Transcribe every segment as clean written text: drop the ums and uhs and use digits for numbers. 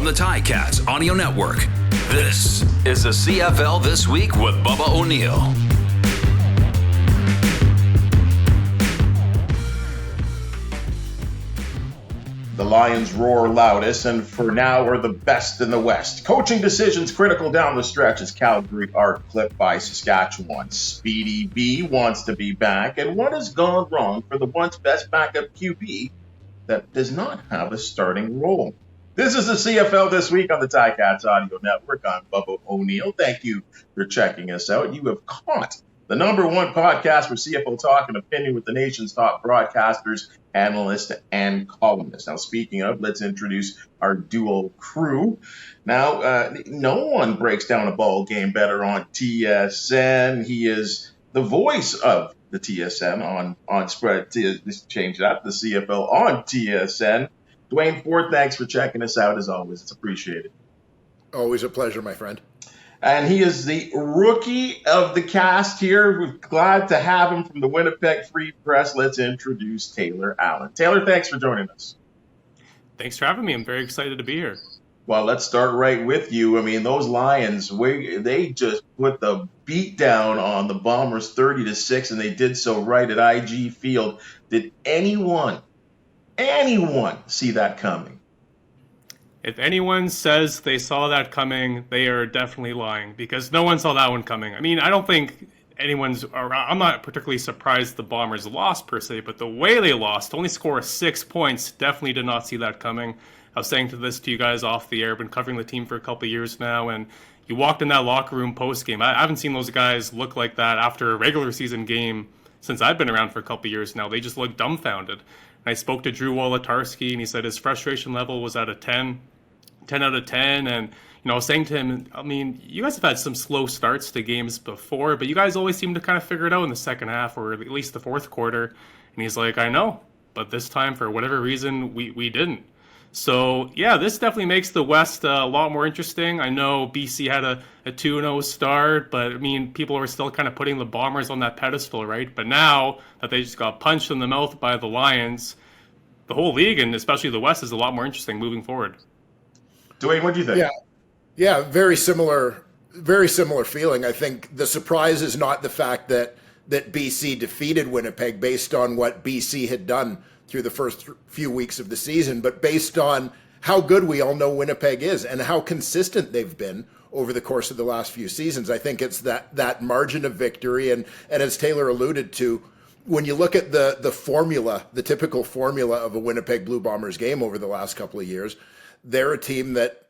from the Ticats Audio Network. This is the CFL This Week with Bubba O'Neil. The Lions roar loudest and for now are the best in the West. Coaching decisions critical down the stretch as Calgary are clipped by Saskatchewan. Speedy B wants to be back, and what has gone wrong for the once best backup QB that does not have a starting role? This is the CFL This Week on the Ticats Audio Network. I'm Bubba O'Neil. Thank you for checking us out. You have caught the number one podcast for CFL talk and opinion with the nation's top broadcasters, analysts, and columnists. Now, speaking of, let's introduce our dual crew. Now, no one breaks down a ball game better on TSN. He is the voice of the TSN on spread. Just change that, the CFL on TSN. Duane, Forde, thanks for checking us out as always. It's appreciated. Always a pleasure, my friend. And he is the rookie of the cast here. We're glad to have him from the Winnipeg Free Press. Let's introduce Taylor Allen. Taylor, thanks for joining us. Thanks for having me. I'm very excited to be here. Well, let's start right with you. I mean, those Lions, they just put the beat down on the Bombers 30-6, and they did so right at IG Field. Did anyone see that coming? If anyone says they saw that coming, they are definitely lying, because no one saw that one coming. I mean, I don't think I'm not particularly surprised the Bombers lost per se, but the way they lost, to only score 6 points, definitely did not see that coming. I was saying to you guys off the air, I've been covering the team for a couple of years now, and you walked in that locker room post-game. I haven't seen those guys look like that after a regular season game since I've been around for a couple of years now. They just look dumbfounded. And I spoke to Drew Wolotarski, and he said his frustration level was at a 10 out of 10. And, I was saying to him, I mean, you guys have had some slow starts to games before, but you guys always seem to kind of figure it out in the second half or at least the fourth quarter. And he's like, I know, but this time, for whatever reason, we didn't. So, yeah, this definitely makes the West a lot more interesting. I know BC had a 2-0 start, but, I mean, people are still kind of putting the Bombers on that pedestal, right? But now that they just got punched in the mouth by the Lions, the whole league, and especially the West, is a lot more interesting moving forward. Duane, what do you think? Yeah, very similar feeling. I think the surprise is not the fact that BC defeated Winnipeg based on what BC had done through the first few weeks of the season, but based on how good we all know Winnipeg is and how consistent they've been over the course of the last few seasons. I think it's that margin of victory, and as Taylor alluded to, when you look at the formula, the typical formula of a Winnipeg Blue Bombers game over the last couple of years, they're a team that,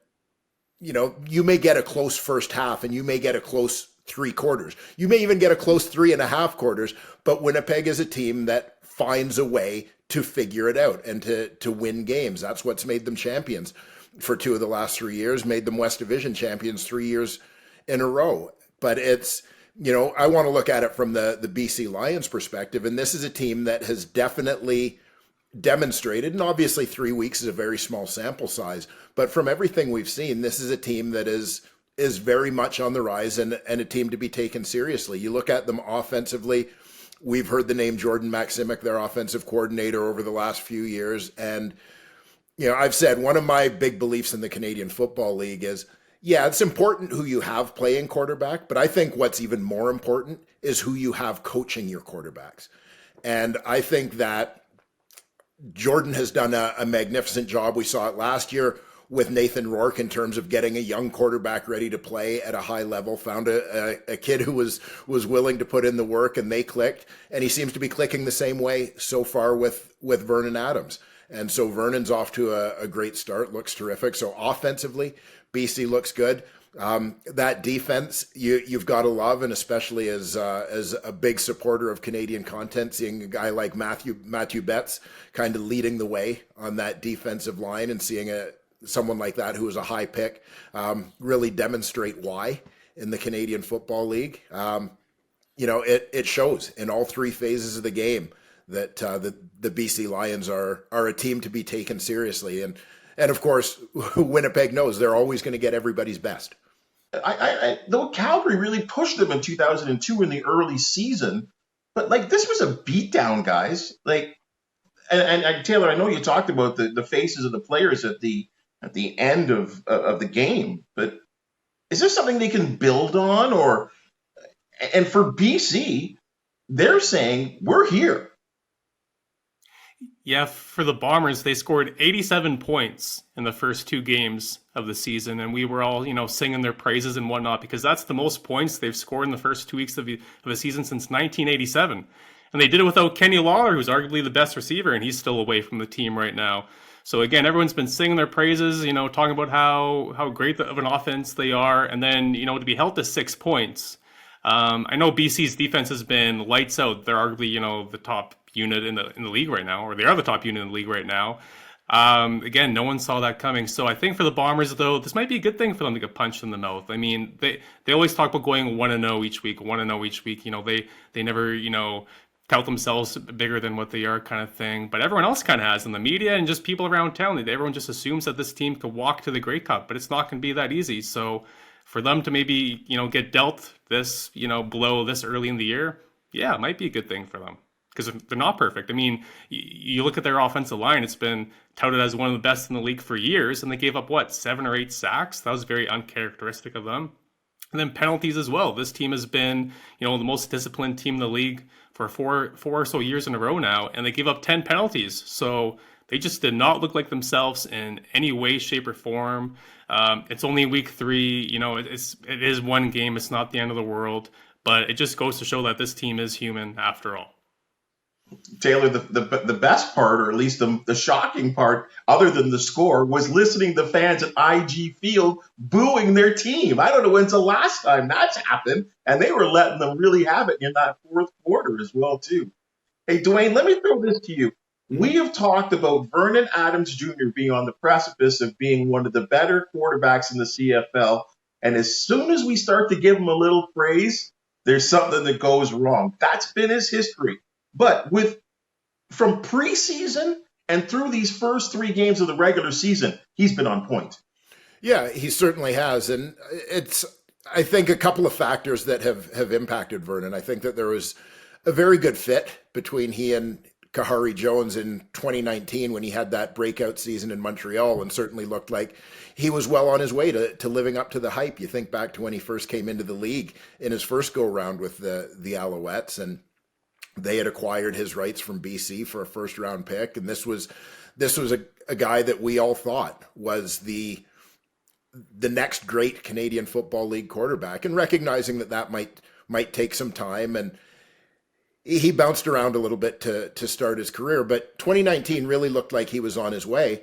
you may get a close first half and you may get a close 3 quarters. You may even get a close 3.5 quarters, but Winnipeg is a team that finds a way to figure it out and to win games. That's what's made them champions for 2 of the last 3 years, made them West Division champions 3 years in a row. But it's, I want to look at it from the BC Lions perspective, and this is a team that has definitely demonstrated, and obviously 3 weeks is a very small sample size, but from everything we've seen, this is a team that is very much on the rise and a team to be taken seriously. You look at them offensively, we've heard the name Jordan Maximic, their offensive coordinator, over the last few years, and I've said one of my big beliefs in the Canadian Football League is, yeah, it's important who you have playing quarterback, but I think what's even more important is who you have coaching your quarterbacks. And I think that Jordan has done a magnificent job. We saw it last year with Nathan Rourke in terms of getting a young quarterback ready to play at a high level, found a kid who was willing to put in the work, and they clicked. And he seems to be clicking the same way so far with Vernon Adams. And so Vernon's off to a great start, looks terrific. So offensively, BC looks good. That defense, you've got to love, and especially as a big supporter of Canadian content, seeing a guy like Matthew Betts kind of leading the way on that defensive line, and seeing someone like that who was a high pick really demonstrate why in the Canadian Football League. It shows in all 3 phases of the game that the BC Lions are a team to be taken seriously, and of course Winnipeg knows they're always going to get everybody's best. Though Calgary really pushed them in 2002 in the early season, but this was a beatdown, guys. And Taylor, I know you talked about the faces of the players at the at the end of the game. But is there something they can build on? And for BC, they're saying, we're here. Yeah, for the Bombers, they scored 87 points in the first 2 games of the season, and we were all, singing their praises and whatnot, because that's the most points they've scored in the first 2 weeks of the season since 1987. And they did it without Kenny Lawler, who's arguably the best receiver, and he's still away from the team right now. So again, everyone's been singing their praises, talking about how great of an offense they are, and then, to be held to 6 points. I know BC's defense has been lights out. They're arguably, the top unit in the league right now, or they are the top unit in the league right now. Again, no one saw that coming. So I think for the Bombers, though, this might be a good thing for them to get punched in the mouth. I mean, they always talk about going 1-0 each week, 1-0 each week. They never, tout themselves bigger than what they are, kind of thing. But everyone else kind of has, in the media and just people around town. Everyone just assumes that this team could walk to the Grey Cup, but it's not going to be that easy. So for them to maybe, get dealt this, blow this early in the year, yeah, it might be a good thing for them. Because they're not perfect. I mean, you look at their offensive line, it's been touted as one of the best in the league for years, and they gave up, 7 or 8 sacks? That was very uncharacteristic of them. And then penalties as well. This team has been, the most disciplined team in the league for four or so years in a row now, and they gave up 10 penalties. So they just did not look like themselves in any way, shape, or form. It's only week 3. It is one game. It's not the end of the world. But it just goes to show that this team is human after all. Taylor, the best part, or at least the shocking part, other than the score, was listening to the fans at IG Field booing their team. I don't know when's the last time that's happened, and they were letting them really have it in that fourth quarter as well, too. Hey, Duane, let me throw this to you. We have talked about Vernon Adams Jr. being on the precipice of being one of the better quarterbacks in the CFL, and as soon as we start to give him a little praise, there's something that goes wrong. That's been his history. But from preseason and through these first 3 games of the regular season, he's been on point. Yeah, he certainly has. And it's, I think, a couple of factors that have impacted Vernon. I think that there was a very good fit between he and Kahari Jones in 2019 when he had that breakout season in Montreal, and certainly looked like he was well on his way to living up to the hype. You think back to when he first came into the league in his first go-round with the Alouettes, and they had acquired his rights from BC for a first-round pick, and this was a guy that we all thought was the next great Canadian Football League quarterback, and recognizing that might take some time, and he bounced around a little bit to start his career, but 2019 really looked like he was on his way.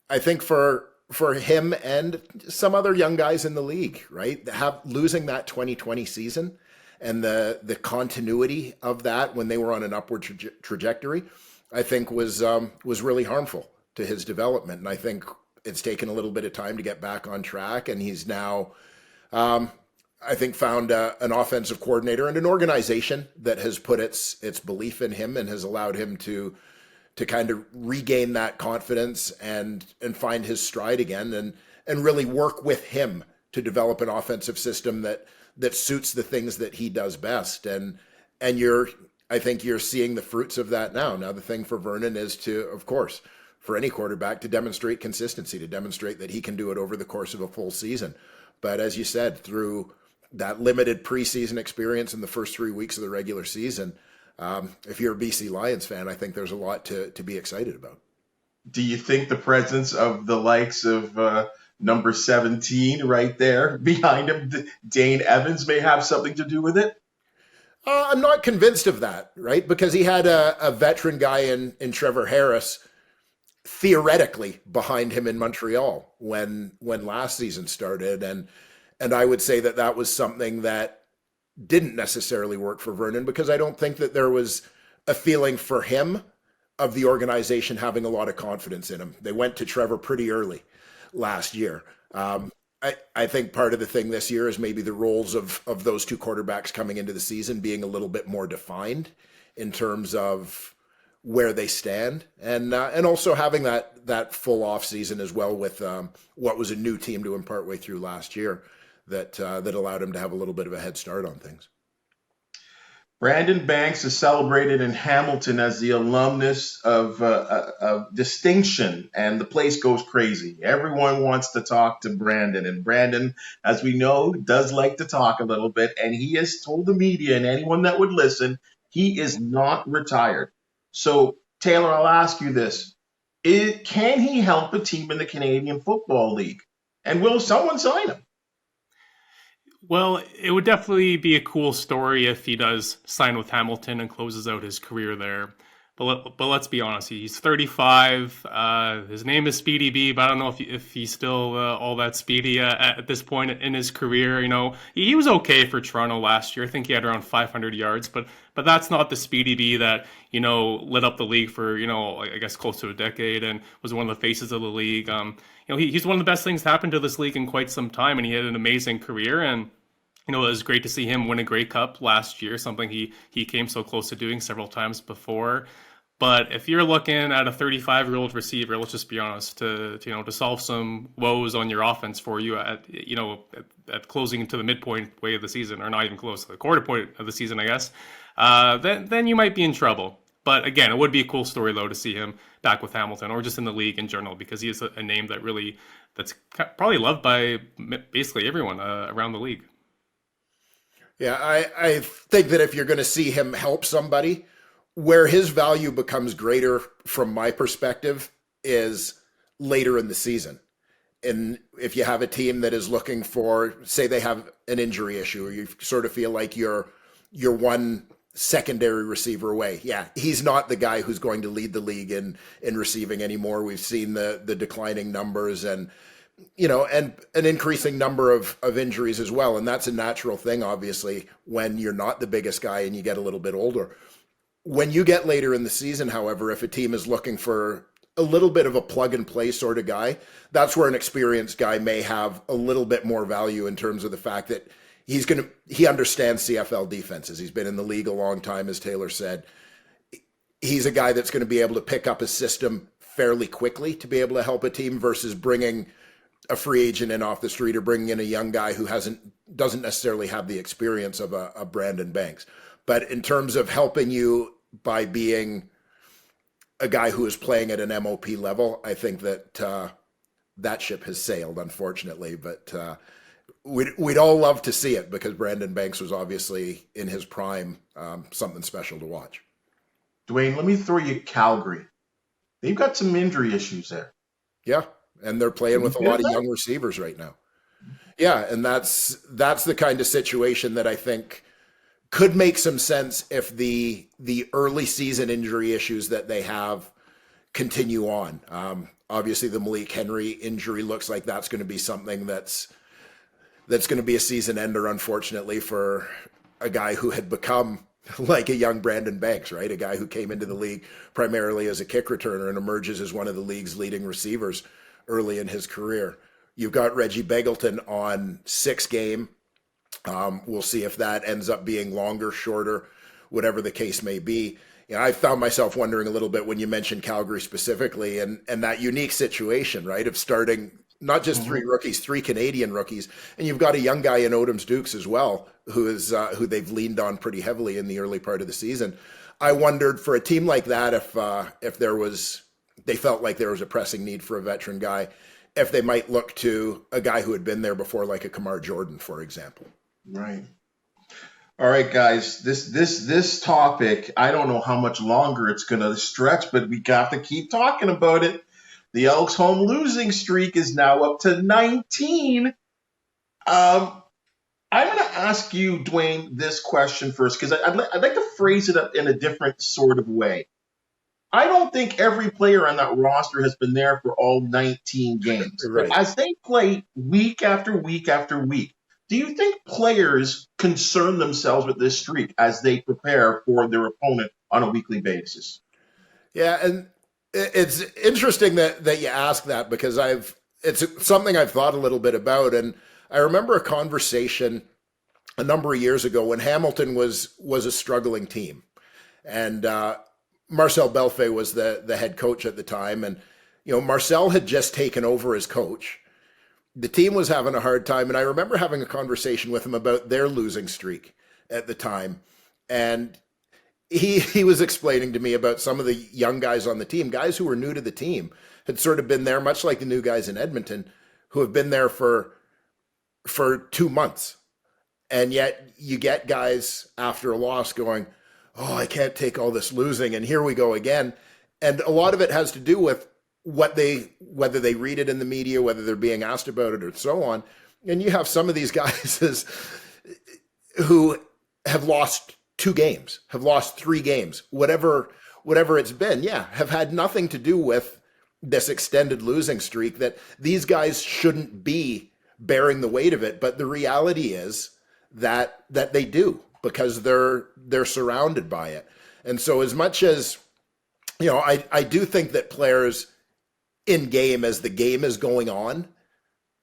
I think for him and some other young guys in the league, right, losing that 2020 season and the continuity of that when they were on an upward trajectory, I think was really harmful to his development. And I think it's taken a little bit of time to get back on track. And he's now, I think, found an offensive coordinator and an organization that has put its belief in him and has allowed him to kind of regain that confidence and find his stride again and really work with him to develop an offensive system that suits the things that he does best. And I think you're seeing the fruits of that now. Now the thing for Vernon is to, of course, for any quarterback, to demonstrate consistency, to demonstrate that he can do it over the course of a full season. But as you said, through that limited preseason experience in the first 3 weeks of the regular season, if you're a BC Lions fan, I think there's a lot to be excited about. Do you think the presence of the likes of number 17 right there behind him, Dane Evans, may have something to do with it? I'm not convinced of that, right? Because he had a veteran guy in Trevor Harris theoretically behind him in Montreal when last season started. And I would say that was something that didn't necessarily work for Vernon, because I don't think that there was a feeling for him of the organization having a lot of confidence in him. They went to Trevor pretty early last year. I think part of the thing this year is maybe the roles of those two quarterbacks coming into the season being a little bit more defined in terms of where they stand, and also having that full off season as well with what was a new team to him partway through last year that allowed him to have a little bit of a head start on things. Brandon Banks is celebrated in Hamilton as the alumnus of distinction, and the place goes crazy. Everyone wants to talk to Brandon, and Brandon, as we know, does like to talk a little bit, and he has told the media and anyone that would listen, he is not retired. So, Taylor, I'll ask you this. Can he help a team in the Canadian Football League? And will someone sign him? Well, it would definitely be a cool story if he does sign with Hamilton and closes out his career there. But let's be honest, he's 35. His name is Speedy B, but I don't know if he's still all that speedy at this point in his career. You know, he was okay for Toronto last year. I think he had around 500 yards, but that's not the Speedy B that, you know, lit up the league for, you know, I guess close to a decade and was one of the faces of the league. You know, he's one of the best things to happen to this league in quite some time, and he had an amazing career. And you know, it was great to see him win a Grey Cup last year, something he came so close to doing several times before. But if you're looking at a 35-year-old receiver, let's just be honest, to solve some woes on your offense for you at closing to the midpoint way of the season, or not even close to the quarter point of the season, I guess, then you might be in trouble. But again, it would be a cool story though to see him back with Hamilton or just in the league in general, because he is a name that's probably loved by basically everyone around the league. Yeah, I think that if you're going to see him help somebody, where his value becomes greater from my perspective is later in the season. And if you have a team that is looking for, say they have an injury issue, or you sort of feel like you're one secondary receiver away. Yeah, he's not the guy who's going to lead the league in receiving anymore. We've seen the declining numbers and an increasing number of injuries as well. And that's a natural thing, obviously, when you're not the biggest guy and you get a little bit older. When you get later in the season, however, if a team is looking for a little bit of a plug and play sort of guy, that's where an experienced guy may have a little bit more value in terms of the fact that he understands CFL defenses. He's been in the league a long time, as Taylor said. He's a guy that's going to be able to pick up a system fairly quickly to be able to help a team versus bringing a free agent in off the street or bringing in a young guy who doesn't necessarily have the experience of a Brandon Banks. But in terms of helping you by being a guy who is playing at an MOP level, I think that that ship has sailed, unfortunately. But we'd all love to see it because Brandon Banks was obviously in his prime, something special to watch. Duane, let me throw you Calgary. They've got some injury issues there. Yeah, and they're playing with a lot of young receivers right now. Yeah, and that's the kind of situation that I think could make some sense if the early season injury issues that they have continue on. Obviously, the Malik Henry injury looks like that's going to be something that's going to be a season ender, unfortunately, for a guy who had become like a young Brandon Banks, right? A guy who came into the league primarily as a kick returner and emerges as one of the league's leading receivers early in his career. You've got Reggie Begelton on 6-game. We'll see if that ends up being longer, shorter, whatever the case may be. I found myself wondering a little bit when you mentioned Calgary specifically and that unique situation, right, of starting not just 3 rookies, 3 Canadian rookies, and you've got a young guy in Odoms Dukes as well, who they've leaned on pretty heavily in the early part of the season. I wondered for a team like that if they felt like there was a pressing need for a veteran guy, if they might look to a guy who had been there before, like a Kamar Jordan, for example. Right. All right, guys, this topic, I don't know how much longer it's going to stretch, but we got to keep talking about it. The Elks' home losing streak is now up to 19. I'm going to ask you, Duane, this question first, because I'd like to phrase it up in a different sort of way. I don't think every player on that roster has been there for all 19 games. Right. But as they play week after week after week, do you think players concern themselves with this streak as they prepare for their opponent on a weekly basis? Yeah, and it's interesting that you ask that because it's something I've thought a little bit about. And I remember a conversation a number of years ago when Hamilton was a struggling team. And Marcel Belfait was the head coach at the time. And, Marcel had just taken over as coach. The team was having a hard time. And I remember having a conversation with him about their losing streak at the time. And he was explaining to me about some of the young guys on the team, guys who were new to the team, had sort of been there, much like the new guys in Edmonton, who have been there for 2 months. And yet you get guys after a loss going, oh, I can't take all this losing, and here we go again. And a lot of it has to do with whether they read it in the media, whether they're being asked about it, or so on. And you have some of these guys who have lost 2 games, have lost 3 games, whatever it's been, have had nothing to do with this extended losing streak, that these guys shouldn't be bearing the weight of it. But the reality is that they do, because they're surrounded by it. And so as much as, I do think that players in game, as the game is going on,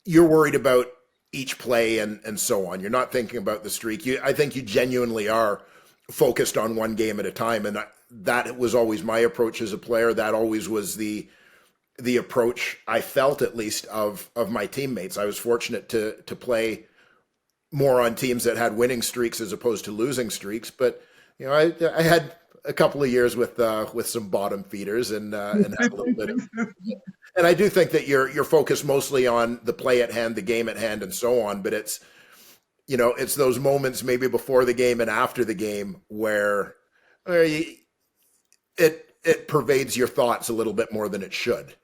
you're worried about each play and so on. You're not thinking about the streak. I think you genuinely are focused on one game at a time. And that was always my approach as a player. That always was the approach I felt, at least, of my teammates. I was fortunate to play more on teams that had winning streaks as opposed to losing streaks. But, I had a couple of years with some bottom feeders and had a little bit of, and I do think that you're focused mostly on the play at hand, the game at hand, and so on. But it's those moments maybe before the game and after the game where it pervades your thoughts a little bit more than it should.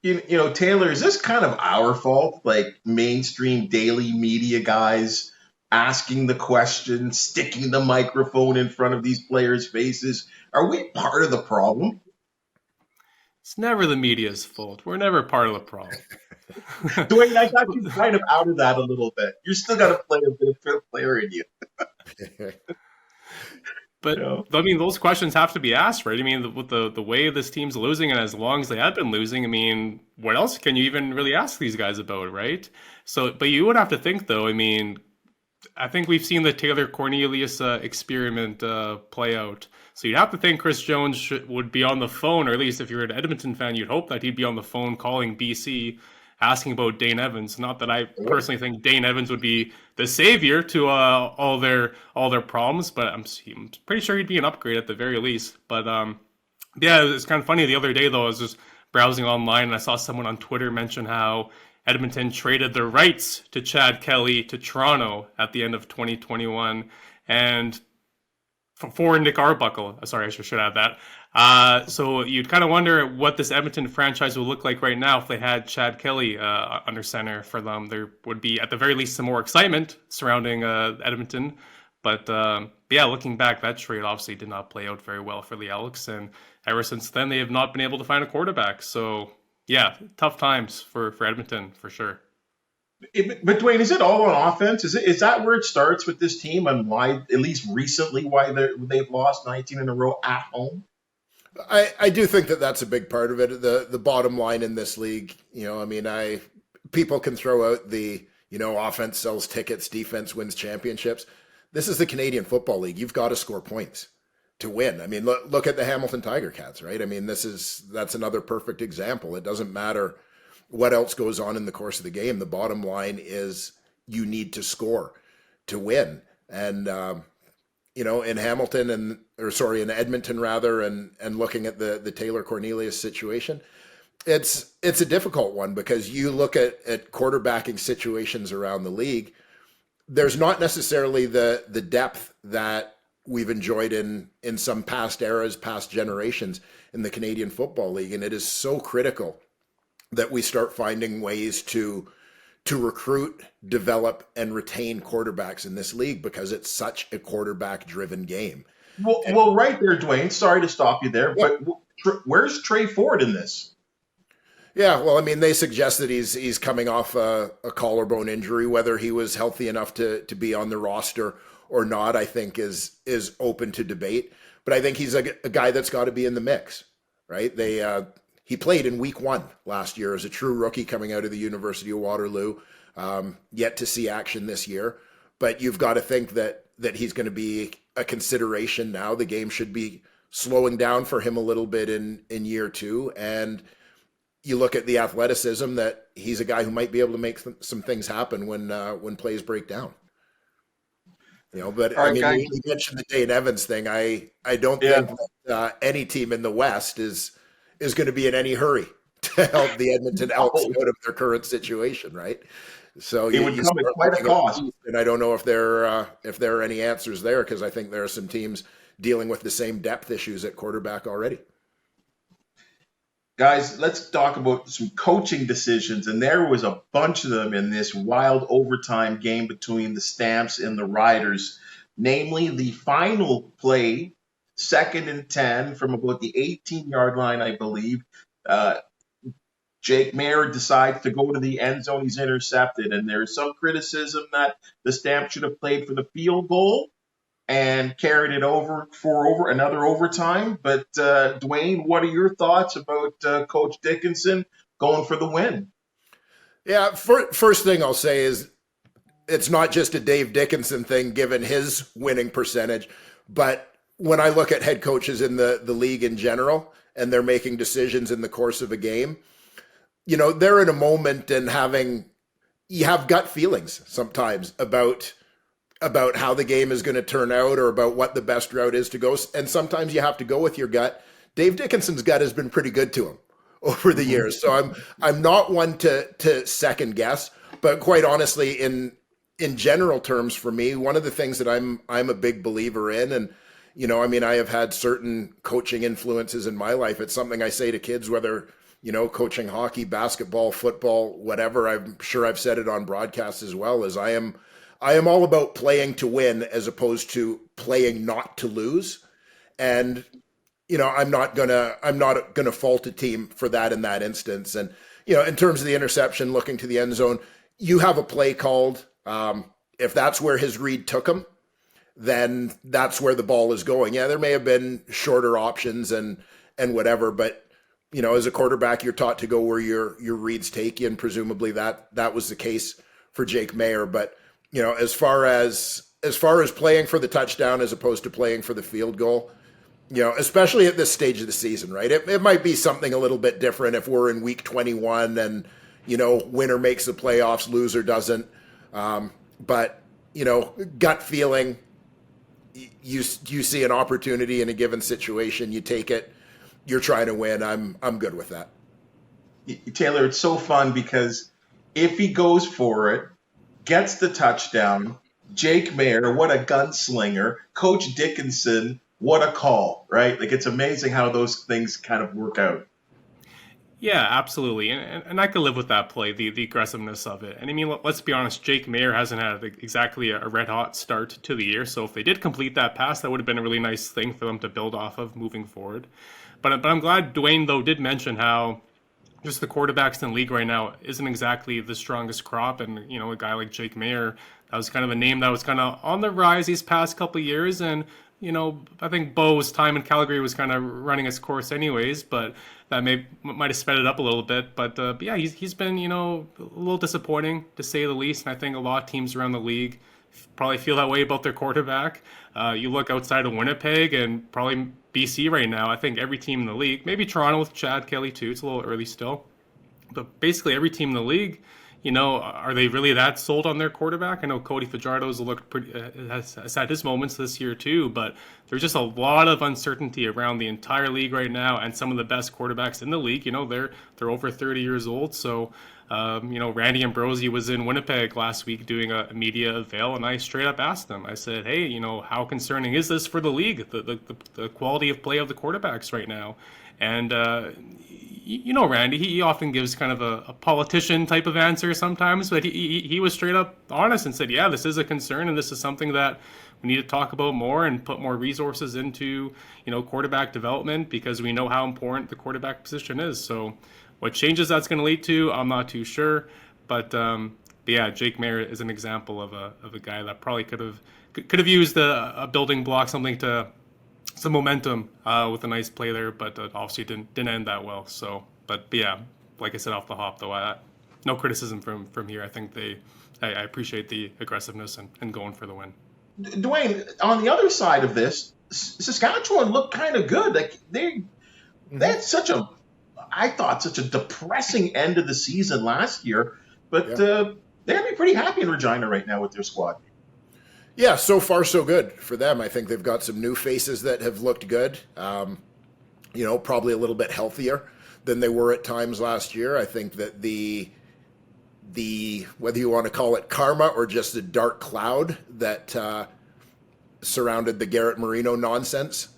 Taylor, is this kind of our fault? Like mainstream daily media guys asking the question, sticking the microphone in front of these players' faces? Are we part of the problem? It's never the media's fault. We're never part of the problem. Duane, I got you kind of out of that a little bit. You still got to play a bit of player in you. But I mean, those questions have to be asked, right? I mean, with the way this team's losing, and as long as they have been losing, I mean, what else can you even really ask these guys about, right? So, but you would have to think, though. I mean, I think we've seen the Taylor Cornelius experiment play out. So you'd have to think Chris Jones would be on the phone, or at least if you're an Edmonton fan, you'd hope that he'd be on the phone calling BC, asking about Dane Evans. Not that I personally think Dane Evans would be the savior to all their problems, but I'm pretty sure he'd be an upgrade at the very least. But it's kind of funny. The other day, though, I was just browsing online and I saw someone on Twitter mention how Edmonton traded their rights to Chad Kelly to Toronto at the end of 2021, and for Nick Arbuckle. Sorry, I should add that. So you'd kind of wonder what this Edmonton franchise would look like right now if they had Chad Kelly under center for them. There would be, at the very least, some more excitement surrounding Edmonton. But looking back, that trade obviously did not play out very well for the Elks. And ever since then, they have not been able to find a quarterback. So, tough times for Edmonton, for sure. But Duane, is it all on offense? Is that where it starts with this team, and why, at least recently, why they've lost 19 in a row at home? I do think that's a big part of it. The bottom line in this league, people can throw out the offense sells tickets, defense wins championships. This is the Canadian Football League. You've got to score points to win. I mean, look at the Hamilton Tiger Cats, right? I mean, that's another perfect example. It doesn't matter what else goes on in the course of the game. The bottom line is you need to score to win. And, in Hamilton in Edmonton rather, and looking at the Taylor Cornelius situation, it's a difficult one, because you look at quarterbacking situations around the league, there's not necessarily the depth that we've enjoyed in some past eras, past generations in the Canadian Football League. And it is so critical that we start finding ways to recruit, develop, and retain quarterbacks in this league, because it's such a quarterback-driven game. Well, right there, Duane. Sorry to stop you there, but where's Trey Forde in this? Yeah, well, I mean, they suggest that he's coming off a collarbone injury. Whether he was healthy enough to be on the roster or not, I think is open to debate. But I think he's a guy that's got to be in the mix, right? He played in week 1 last year as a true rookie coming out of the University of Waterloo, yet to see action this year. But you've got to think that he's going to be a consideration now. The game should be slowing down for him a little bit in year 2. And you look at the athleticism, that he's a guy who might be able to make some things happen when plays break down. But All I right, mean, guys. you mentioned the Dane Evans thing. I don't Yeah. think that any team in the West is going to be in any hurry to help the Edmonton Elks Oh, out of their current situation, right? So it would you come at start quite a looking at the cost. East, and I don't know if there are any answers there, because I think there are some teams dealing with the same depth issues at quarterback already. Guys, let's talk about some coaching decisions, and there was a bunch of them in this wild overtime game between the Stamps and the Riders. Namely, the final play, 2nd and 10 from about the 18-yard line, I believe. Uh, Jake Mayer decides to go to the end zone. He's intercepted, and there's some criticism that the Stamps should have played for the field goal and carried it over for another overtime. But Duane, what are your thoughts about Coach Dickinson going for the win? Yeah, first thing I'll say is it's not just a Dave Dickinson thing, given his winning percentage, but when I look at head coaches in the league in general, and they're making decisions in the course of a game, they're in a moment and you have gut feelings sometimes about how the game is going to turn out, or about what the best route is to go. And sometimes you have to go with your gut. Dave Dickinson's gut has been pretty good to him over the years. So I'm not one to second guess, but quite honestly, in general terms, for me, one of the things that I'm a big believer in, and I have had certain coaching influences in my life. It's something I say to kids, whether coaching hockey, basketball, football, whatever. I'm sure I've said it on broadcast as well, is I am all about playing to win as opposed to playing not to lose. And I'm not gonna fault a team for that in that instance. And in terms of the interception, looking to the end zone, you have a play called. If that's where his read took him, then that's where the ball is going. Yeah, there may have been shorter options and whatever, but as a quarterback, you're taught to go where your reads take you, and presumably that was the case for Jake Mayer. But as far as playing for the touchdown as opposed to playing for the field goal, especially at this stage of the season, right? It might be something a little bit different if we're in week 21 and winner makes the playoffs, loser doesn't. But gut feeling, you see an opportunity in a given situation, you take it. You're trying to win. I'm good with that. Taylor, it's so fun because if he goes for it, gets the touchdown, Jake Mayer, what a gunslinger. Coach Dickinson, what a call, right? Like, it's amazing how those things kind of work out. Yeah, absolutely. And I could live with that play, the aggressiveness of it. And I mean, let's be honest, Jake Mayer hasn't had exactly a red-hot start to the year. So if they did complete that pass, that would have been a really nice thing for them to build off of moving forward. But I'm glad Duane, though, did mention how just the quarterbacks in the league right now isn't exactly the strongest crop. And, a guy like Jake Mayer, that was kind of a name that was kind of on the rise these past couple of years. And, I think Bo's time in Calgary was kind of running its course anyways, but that might have sped it up a little bit. But yeah, he's been, a little disappointing, to say the least. And I think a lot of teams around the league probably feel that way about their quarterback. You look outside of Winnipeg and probably BC right now, I think every team in the league, maybe Toronto with Chad Kelly too, it's a little early still, but basically every team in the league, are they really that sold on their quarterback? I know Cody Fajardo's looked pretty, has had his moments this year too, but there's just a lot of uncertainty around the entire league right now, and some of the best quarterbacks in the league, they're over 30 years old. So, Randy Ambrosie was in Winnipeg last week doing a media avail, and I straight up asked him. I said, "Hey, how concerning is this for the league? The quality of play of the quarterbacks right now?" And Randy, he often gives kind of a politician type of answer sometimes, but he was straight up honest and said, "Yeah, this is a concern, and this is something that we need to talk about more and put more resources into, quarterback development, because we know how important the quarterback position is." So, what changes that's going to lead to, I'm not too sure, but yeah, Jake Mayer is an example of a guy that probably could have used a building block, some momentum with a nice play there, but obviously didn't end that well. So, but yeah, like I said off the hop though, no criticism from here. I think I appreciate the aggressiveness and going for the win. Duane, on the other side of this, Saskatchewan looked kind of good. Like they had such a depressing end of the season last year, but they're gonna be pretty happy in Regina right now with their squad. Yeah, so far so good for them. I think they've got some new faces that have looked good. Probably a little bit healthier than they were at times last year. I think that the whether you want to call it karma or just the dark cloud that surrounded the Garrett Marino nonsense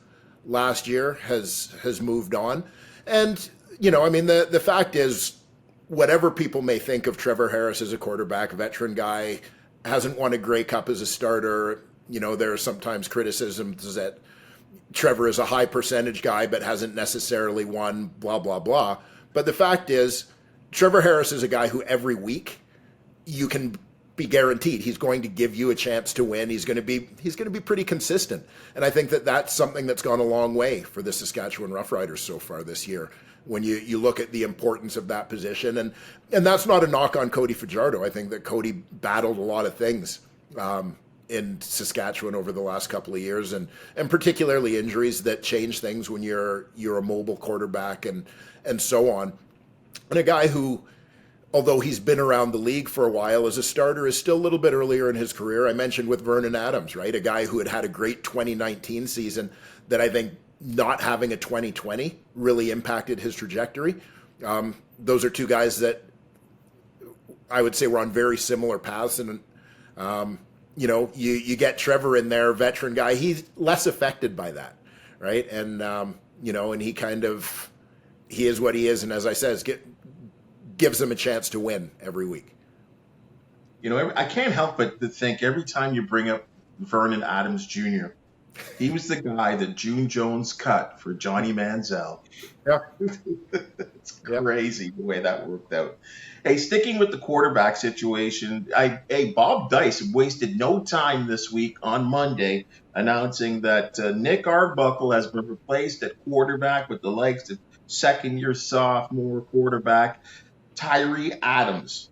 last year has moved on. And the fact is, whatever people may think of Trevor Harris as a quarterback, veteran guy, hasn't won a Grey Cup as a starter. There are sometimes criticisms that Trevor is a high percentage guy but hasn't necessarily won, blah, blah, blah. But the fact is, Trevor Harris is a guy who every week you can be guaranteed he's going to give you a chance to win. He's going to be pretty consistent. And I think that that's something that's gone a long way for the Saskatchewan Roughriders so far this year. When you look at the importance of that position, and that's not a knock on Cody Fajardo. I think that Cody battled a lot of things in Saskatchewan over the last couple of years, and particularly injuries that change things when you're a mobile quarterback and so on. And a guy who, although he's been around the league for a while as a starter, is still a little bit earlier in his career. I mentioned with Vernon Adams, right? A guy who had a great 2019 season that I think not having a 2020 really impacted his trajectory. Those are two guys that I would say were on very similar paths. And, you get Trevor in there, veteran guy, he's less affected by that, right? And, and he is what he is. And as I said, gives them a chance to win every week. I can't help but to think every time you bring up Vernon Adams Jr., he was the guy that June Jones cut for Johnny Manziel. Yeah. It's crazy the way that worked out. Hey, sticking with the quarterback situation, Bob Dice wasted no time this week on Monday announcing that Nick Arbuckle has been replaced at quarterback with the likes of second-year sophomore quarterback Tyree Adams.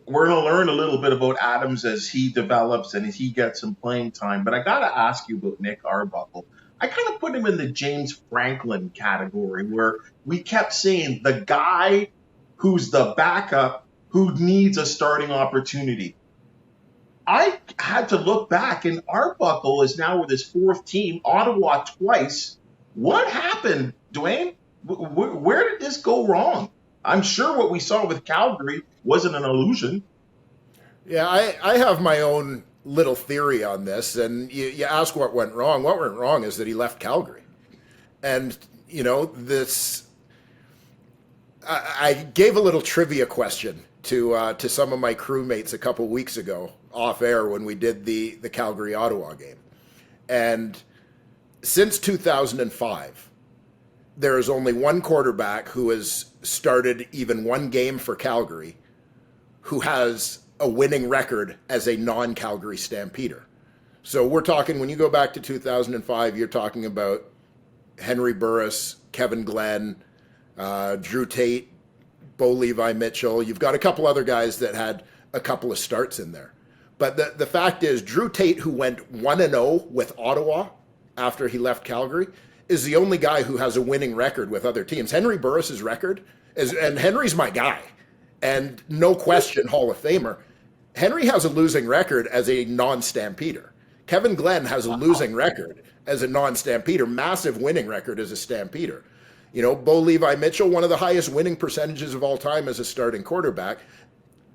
We're going to learn a little bit about Adams as he develops and as he gets some playing time. But I got to ask you about Nick Arbuckle. I kind of put him in the James Franklin category, where we kept saying the guy who's the backup who needs a starting opportunity. I had to look back, and Arbuckle is now with his fourth team, Ottawa twice. What happened, Duane? Where did this go wrong? I'm sure what we saw with Calgary wasn't an illusion. Yeah, I have my own little theory on this, and you ask what went wrong. What went wrong is that he left Calgary. And, I gave a little trivia question to some of my crewmates a couple weeks ago off air when we did the Calgary-Ottawa game. And since 2005, there is only one quarterback who has started even one game for Calgary who has a winning record as a non-Calgary Stampeder. So we're talking, when you go back to 2005, you're talking about Henry Burris, Kevin Glenn, Drew Tate, Bo Levi Mitchell. You've got a couple other guys that had a couple of starts in there. But the fact is, Drew Tate, who went 1-0 with Ottawa after he left Calgary, is the only guy who has a winning record with other teams. Henry Burris's record is, and Henry's my guy, and no question Hall of Famer. Henry has a losing record as a non-Stampeder. Kevin Glenn has a losing record as a non-Stampeder, massive winning record as a Stampeder. Bo Levi Mitchell, one of the highest winning percentages of all time as a starting quarterback.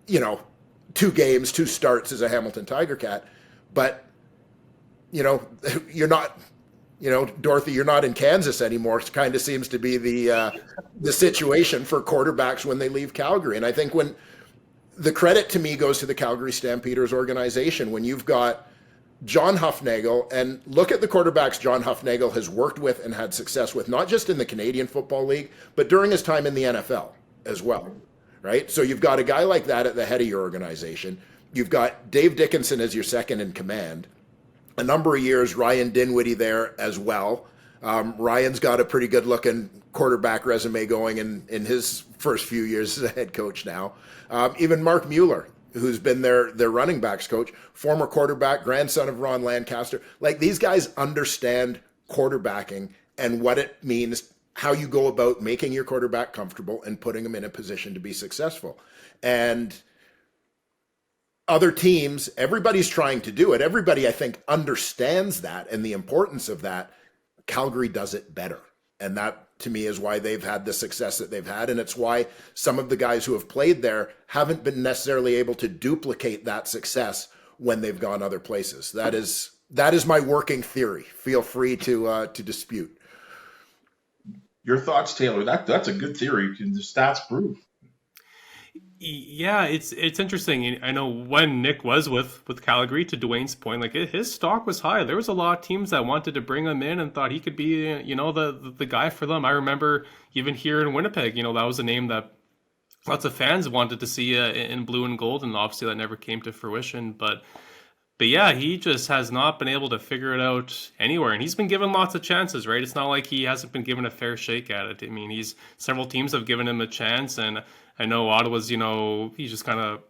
2 games, 2 starts as a Hamilton Tiger Cat. But, you're not, Dorothy, you're not in Kansas anymore. It kind of seems to be the situation for quarterbacks when they leave Calgary. And I think when the credit to me goes to the Calgary Stampeders organization, when you've got John Hufnagel, and look at the quarterbacks John Hufnagel has worked with and had success with, not just in the Canadian Football League, but during his time in the NFL as well, right? So you've got a guy like that at the head of your organization. You've got Dave Dickinson as your second in command. A number of years, Ryan Dinwiddie there as well. Ryan's got a pretty good-looking quarterback resume going in his first few years as a head coach now. Even Mark Mueller, who's been their running backs coach, former quarterback, grandson of Ron Lancaster. Like, these guys understand quarterbacking and what it means, how you go about making your quarterback comfortable and putting them in a position to be successful. And other teams, everybody's trying to do it. Everybody, I think, understands that and the importance of that. Calgary does it better. And that, to me, is why they've had the success that they've had. And it's why some of the guys who have played there haven't been necessarily able to duplicate that success when they've gone other places. That is my working theory. Feel free to dispute. Your thoughts, Taylor? That's a good theory. The stats prove. Yeah, it's interesting. I know when Nick was with Calgary, to Duane's point, like his stock was high. There was a lot of teams that wanted to bring him in and thought he could be, the guy for them. I remember even here in Winnipeg, that was a name that lots of fans wanted to see in blue and gold, and obviously that never came to fruition. But yeah, he just has not been able to figure it out anywhere, and he's been given lots of chances, right? It's not like he hasn't been given a fair shake at it. I mean, several teams have given him a chance, and I know Ottawa's, he's just kind of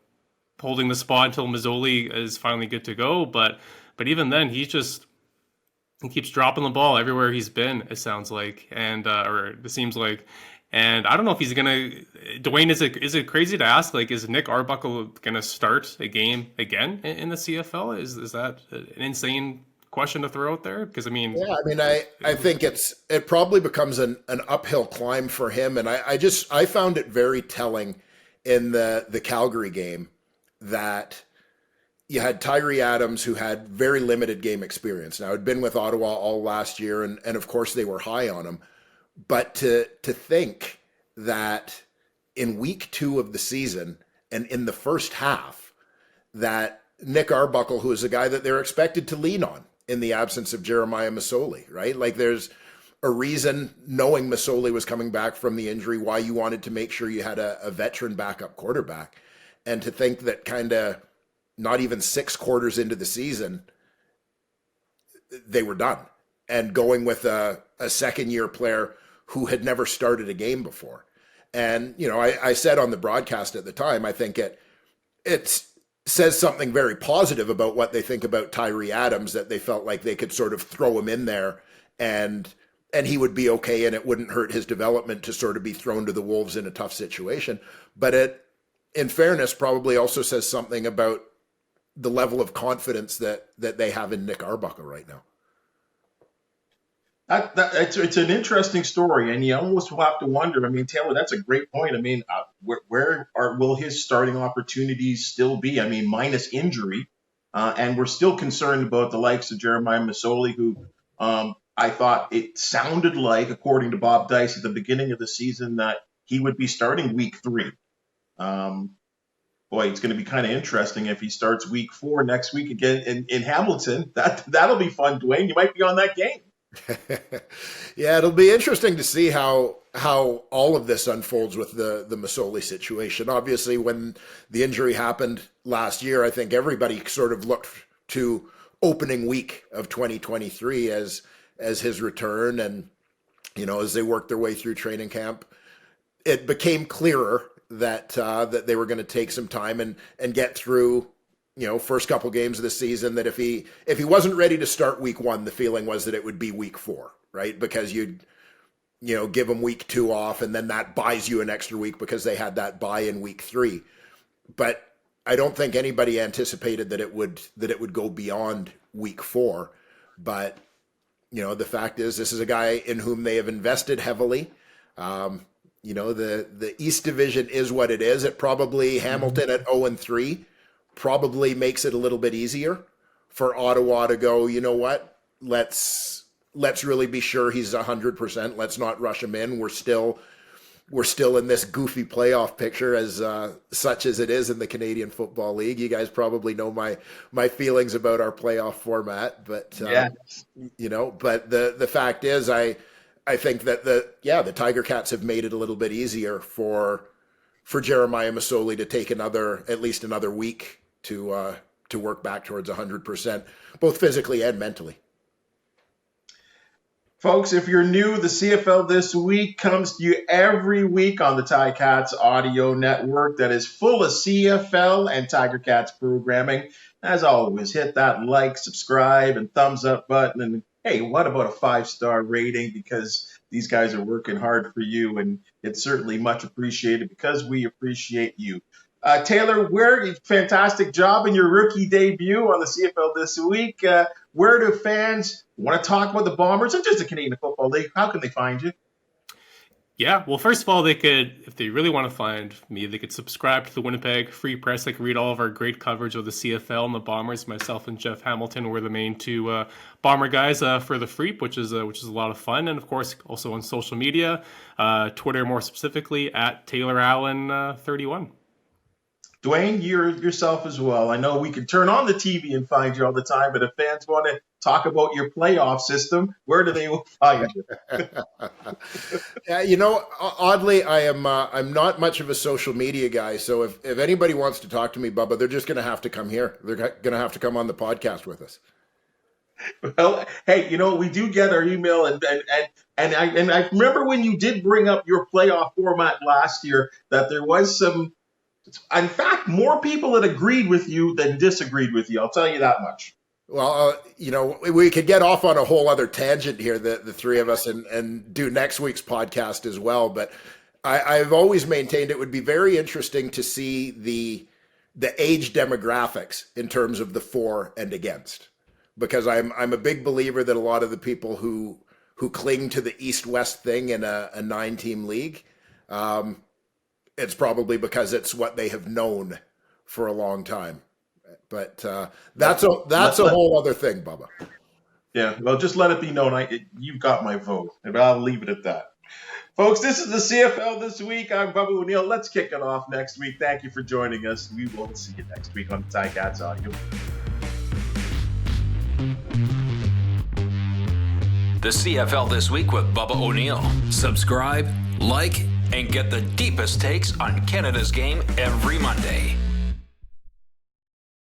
holding the spot until Mazzoli is finally good to go. But even then, he keeps dropping the ball everywhere he's been, it sounds like, and or it seems like. And I don't know if he's gonna. Duane, is it crazy to ask? Like, is Nick Arbuckle gonna start a game again in the CFL? Is that an insane question to throw out there? Because I think it probably becomes an uphill climb for him, and I found it very telling in the Calgary game that you had Tyree Adams, who had very limited game experience. Now, had been with Ottawa all last year, and of course they were high on him. But to think that in week 2 of the season and in the first half, that Nick Arbuckle, who is a guy that they're expected to lean on in the absence of Jeremiah Masoli, right? Like, there's a reason, knowing Masoli was coming back from the injury, why you wanted to make sure you had a veteran backup quarterback. And to think that kind of not even 6 quarters into the season, they were done. And going with a second-year player who had never started a game before. And, I said on the broadcast at the time, I think it says something very positive about what they think about Tyree Adams, that they felt like they could sort of throw him in there and he would be okay, and it wouldn't hurt his development to sort of be thrown to the wolves in a tough situation. But it, in fairness, probably also says something about the level of confidence that they have in Nick Arbuckle right now. It's an interesting story, and you almost will have to wonder. I mean, Taylor, that's a great point. I mean, will his starting opportunities still be? I mean, minus injury, and we're still concerned about the likes of Jeremiah Masoli, who I thought it sounded like, according to Bob Dice at the beginning of the season, that he would be starting week 3. Boy, it's going to be kind of interesting if he starts week 4 next week again in Hamilton. That'll be fun, Duane. You might be on that game. Yeah, it'll be interesting to see how all of this unfolds with the Masoli situation. Obviously, when the injury happened last year, I think everybody sort of looked to opening week of 2023 as his return, and as they worked their way through training camp, it became clearer that they were going to take some time and get through first couple games of the season, that if he wasn't ready to start week 1, the feeling was that it would be week 4, right? Because you'd, give him week 2 off, and then that buys you an extra week because they had that bye in week 3. But I don't think anybody anticipated that it would go beyond week 4. But, the fact is, this is a guy in whom they have invested heavily. The East Division is what it is. It probably, Hamilton at 0-3, probably makes it a little bit easier for Ottawa to go, you know what, let's really be sure he's 100%. Let's not rush him in. We're still in this goofy playoff picture, as such as it is in the Canadian Football League. You guys probably know my feelings about our playoff format, but but the fact is, I think that the Tiger Cats have made it a little bit easier for Jeremiah Masoli to take at least another week to work back towards 100%, both physically and mentally. Folks, if you're new, the CFL This Week comes to you every week on the Ticats audio network that is full of CFL and Tiger Cats programming. As always, hit that like, subscribe, and thumbs up button. And hey, what about a 5-star rating? Because these guys are working hard for you, and it's certainly much appreciated because we appreciate you. Taylor, fantastic job in your rookie debut on the CFL this week. Where do fans want to talk about the Bombers and just the Canadian Football League? How can they find you? Yeah, well, first of all, they could, if they really want to find me, they could subscribe to the Winnipeg Free Press. They could read all of our great coverage of the CFL and the Bombers. Myself and Jeff Hamilton were the main two Bomber guys for the Freep, which is a lot of fun. And of course, also on social media, Twitter more specifically at Taylor Allen 31. Duane, you're yourself as well. I know we can turn on the TV and find you all the time, but if fans want to talk about your playoff system, where do they find you? Oddly, I'm not much of a social media guy. So if anybody wants to talk to me, Bubba, they're just going to have to come here. They're going to have to come on the podcast with us. Well, hey, we do get our email, and I remember when you did bring up your playoff format last year that there was some. In fact, more people that agreed with you than disagreed with you. I'll tell you that much. Well, we could get off on a whole other tangent here, the three of us, and do next week's podcast as well. But I've always maintained it would be very interesting to see the age demographics in terms of the for and against, because I'm a big believer that a lot of the people who cling to the East-West thing in a 9-team league. It's probably because it's what they have known for a long time. But that's a whole other thing, Bubba. Yeah, well, just let it be known. You've got my vote, and I'll leave it at that. Folks, this is the CFL This Week. I'm Bubba O'Neil. Let's kick it off next week. Thank you for joining us. We will see you next week on the Ticats Audio. The CFL This Week with Bubba O'Neil. Subscribe, like, and get the deepest takes on Canada's game every Monday.